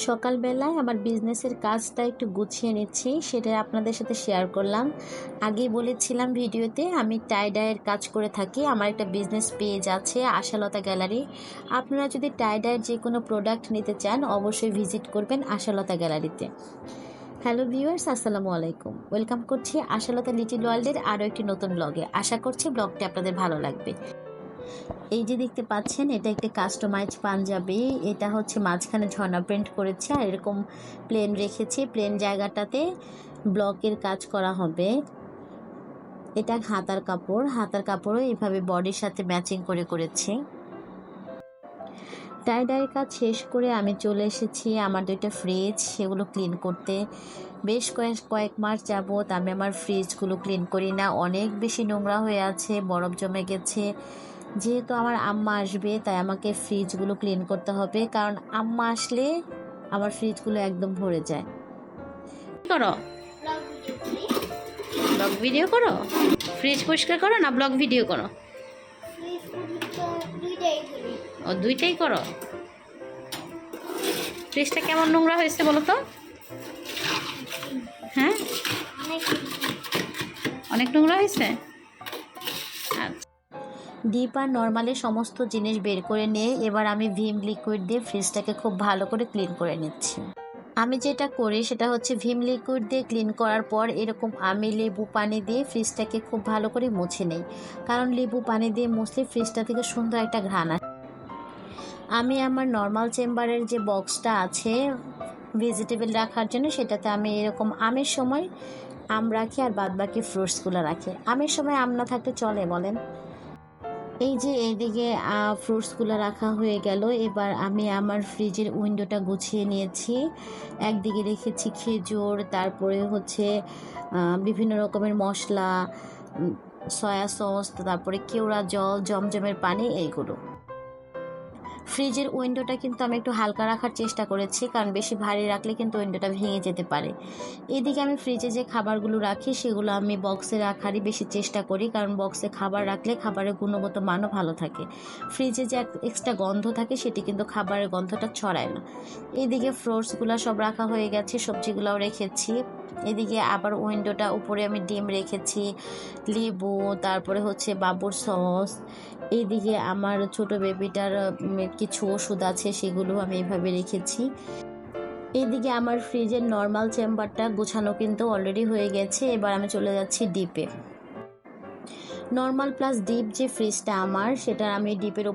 সকালবেলায় আমার বিজনেসের কাজটা একটু গুছিয়ে নিচ্ছি, সেটা আপনাদের সাথে শেয়ার করলাম। আগেই বলেছিলাম ভিডিওতে আমি টাই ডাইয়ের কাজ করে থাকি। আমার একটা বিজনেস পেজ আছে আশালতা গ্যালারি। আপনারা যদি টাই ডাইয়ের যে কোনো প্রোডাক্ট নিতে চান অবশ্যই ভিজিট করবেন আশালতা গ্যালারিতে। হ্যালো ভিউয়ার্স, আসসালামু আলাইকুম। ওয়েলকাম করছি আশালতা লিটিল ওয়ার্ল্ডের আরও একটি নতুন ব্লগে। আশা করছি ব্লগটি আপনাদের ভালো লাগবে। এই যে দেখতে পাচ্ছেন, এটা একটি কাস্টমাইজ পাঞ্জাবি। এটা হচ্ছে মাঝখানে ঝর্ণা প্রিন্ট করেছে আর এরকম প্লেন রেখেছি। প্লেন জায়গাটাতে ব্লকের কাজ করা হবে। এটা হাতার কাপড়ও এইভাবে বডির সাথে ম্যাচিং করে করেছি। টাই ডাইয়ের কাজ শেষ করে আমি চলে এসেছি আমার দুইটা ফ্রিজ, সেগুলো ক্লিন করতে। বেশ কয়েক মাস যাবত আমি আমার ফ্রিজগুলো ক্লিন করি না, অনেক বেশি নোংরা হয়ে আছে, বরফ জমে গেছে। যেহেতু আমার আম্মা আসবে তাই আমাকে ফ্রিজগুলো ক্লিন করতে হবে, কারণ আম্মা আসলে আমার ফ্রিজগুলো একদম ভরে যায়। করো ব্লগ ভিডিও করো, ফ্রিজ পরিষ্কার করো না ব্লগ ভিডিও করো? ও, দুইটাই করো। ফ্রিজটা কেমন নোংরা হয়েছে বলো তো? হ্যাঁ, অনেক নোংরা হয়েছে। আচ্ছা, ডিপ আর নর্মালি সমস্ত জিনিস বের করে নিয়ে এবার আমি ভিম লিকুইড দিয়ে ফ্রিজটাকে খুব ভালো করে ক্লিন করে নিচ্ছি। আমি যেটা করি সেটা হচ্ছে ভিম লিকুইড দিয়ে ক্লিন করার পর এরকম আমি লেবু পানি দিয়ে ফ্রিজটাকে খুব ভালো করে মুছে নেই, কারণ লেবু পানি দিয়ে মুছলে ফ্রিজটা থেকে সুন্দর একটা ঘ্রাণ আসে। আমি আমার নর্মাল চেম্বারের যে বক্সটা আছে ভেজিটেবল রাখার জন্য, সেটাতে আমি এরকম আমের সময় আম রাখি আর বাদবাকি ফ্রুটসগুলো রাখি। আমের সময় আম না থাকতে চলে বলেন? এই যে এইদিকে ফ্রুটসগুলো রাখা হয়ে গেল। এবার আমি আমার ফ্রিজের উইন্ডোটা গুছিয়ে নিয়েছি। একদিকে রেখেছি খেজুর, তারপরে হচ্ছে বিভিন্ন রকমের মশলা, সয়া সস, তারপরে কেওড়া জল, জমজমের পানি, এইগুলো। ফ্রিজের উইন্ডোটা কিন্তু আমি একটু হালকা রাখার চেষ্টা করেছি, কারণ বেশি ভারী রাখলে কিন্তু উইন্ডোটা ভেঙে যেতে পারে। এদিকে আমি ফ্রিজে যে খাবারগুলো রাখি সেগুলো আমি বক্সে রাখারই বেশি চেষ্টা করি, কারণ বক্সে খাবার রাখলে খাবারের গুণগত মানও ভালো থাকে। ফ্রিজে যে এক্সট্রা গন্ধ থাকে সেটি কিন্তু খাবারের গন্ধটা ছড়ায় না। এদিকে ফ্রুটসগুলো সব রাখা হয়ে গেছে, সবজিগুলোও রেখেছি। এদিকে আবার উইন্ডোটা উপরে আমি ডিম রেখেছি, লেবু, তারপরে হচ্ছে বাবুর সস। এইদিকে আমার ছোট বেবিটার কিছু ওষুধ আছে, সেগুলো আমি এইভাবে রেখেছি। এইদিকে আমার ফ্রিজের নর্মাল চেম্বারটা গোছানো কিন্তু অলরেডি হয়ে গেছে। এবার আমি চলে যাচ্ছি ডিপে। নর্মাল প্লাস ডিপ যে ফ্রিজটা আমার, সেটা আমি ডিপের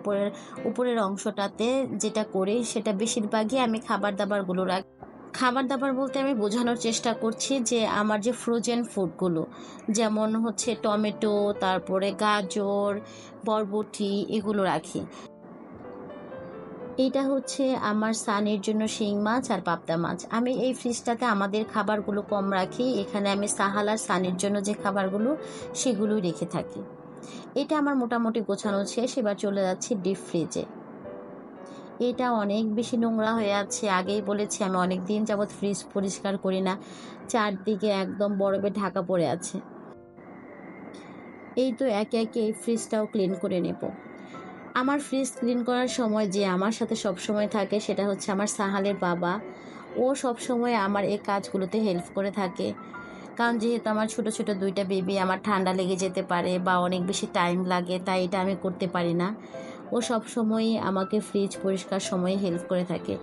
উপরের অংশটাতে যেটা করি সেটা বেশিরভাগই আমি খাবার দাবারগুলো রাখি। খাবার দাবার বলতে আমি বোঝানোর চেষ্টা করছি যে আমার যে ফ্রোজেন ফুডগুলো, যেমন হচ্ছে টমেটো, তারপরে গাজর, বরবটি, এগুলো রাখি। এইটা হচ্ছে আমার সানির জন্য শিং মাছ আর পাবদা মাছ। আমি এই ফ্রিজটাতে আমাদের খাবারগুলো কম রাখি, এখানে আমি সাহাল আর সানির জন্য যে খাবারগুলো সেগুলোই রেখে থাকি। এটা আমার মোটামুটি গোছানো শেষ। এবার চলে যাচ্ছি ডিপ ফ্রিজে। এটা অনেক বেশি নোংরা হয়ে আছে, আগেই বলেছি আমি অনেক দিন যাবৎ ফ্রিজ পরিষ্কার করি না, চারদিকে একদম বরফে ঢাকা পড়ে আছে। এই তো একে একে এই ফ্রিজটাও ক্লিন করে নেব। আমার ফ্রিজ ক্লিন করার সময় যে আমার সাথে সব সময় থাকে সেটা হচ্ছে আমার সাহালের বাবা। ও সব সময় আমার এই কাজগুলোতে হেল্প করে থাকে, কারণ যেহেতু আমার ছোট ছোট দুইটা বেবি, আমার ঠান্ডা লেগে যেতে পারে বা অনেক বেশি টাইম লাগে, তাই এটা আমি করতে পারি না। ও সব সময়ই আমাকে ফ্রিজ পরিষ্কার সময়ে হেল্প করে থাকে।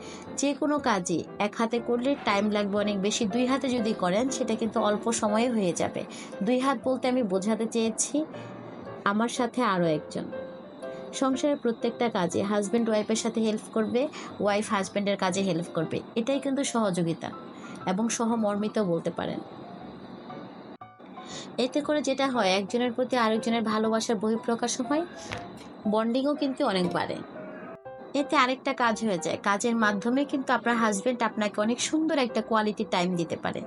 যে কোনো কাজই এক হাতে করলে টাইম লাগবে অনেক বেশি, দুই হাতে যদি করেন সেটা কিন্তু অল্প সময়ে হয়ে যাবে। দুই হাত বলতে আমি বোঝাতে চেয়েছি আমার সাথে আরও একজন। সংসারের প্রত্যেকটা কাজে হাজব্যান্ড ওয়াইফের সাথে হেল্প করবে, ওয়াইফ হাজব্যান্ডের কাজে হেল্প করবে, এটাই কিন্তু সহযোগিতা এবং সহমর্মিতাও বলতে পারেন। এতে করে যেটা হয়, একজনের প্রতি আরেকজনের ভালোবাসার বহিঃপ্রকাশ হয়, বন্ডিংও কিন্তু অনেক বাড়ে। এতে আরেকটা কাজ হয়ে যায়, কাজের মাধ্যমে কিন্তু আপনার হাজব্যান্ড আপনাকে অনেক সুন্দর একটা কোয়ালিটি টাইম দিতে পারে।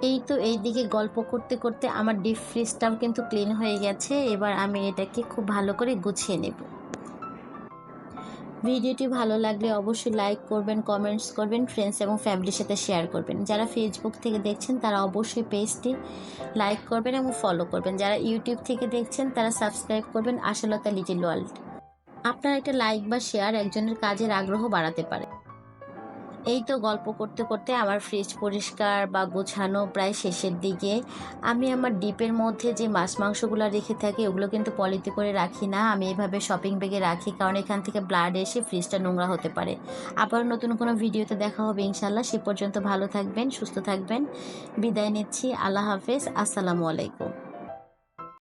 এই তো এইদিকে গল্প করতে করতে আমার ডিপ ফ্রিজটাও কিন্তু ক্লিন হয়ে গেছে। এবার আমি এটাকে খুব ভালো করে গুছিয়ে নেব। ভিডিওটি ভালো লাগলে অবশ্যই লাইক করবেন, কমেন্টস করবেন, ফ্রেন্ডস এবং ফ্যামিলির সাথে শেয়ার করবেন। যারা ফেসবুক থেকে দেখছেন তারা অবশ্যই পেজটি লাইক করবেন এবং ফলো করবেন। যারা ইউটিউব থেকে দেখছেন তারা সাবস্ক্রাইব করবেন আশালতা লিটিল ওয়ার্ল্ড। আপনার একটা লাইক বা শেয়ার একজনের কাজের আগ্রহ বাড়াতে পারে। এই তো গল্প করতে করতে আমার ফ্রিজ পরিষ্কার বা গোছানো প্রায় শেষের দিকে। আমি আমার ডিপের মধ্যে যে মাছ মাংসগুলো রেখে থাকি ওগুলো কিন্তু পলিতে করে রাখি না, আমি এভাবে শপিং ব্যাগে রাখি, কারণ এখান থেকে ব্লাড এসে ফ্রিজটা নোংরা হতে পারে। আবার নতুন কোনো ভিডিওতে দেখা হবে ইনশাল্লাহ। সে পর্যন্ত ভালো থাকবেন, সুস্থ থাকবেন। বিদায় নিচ্ছি। আল্লাহ হাফেজ। আসসালামু আলাইকুম।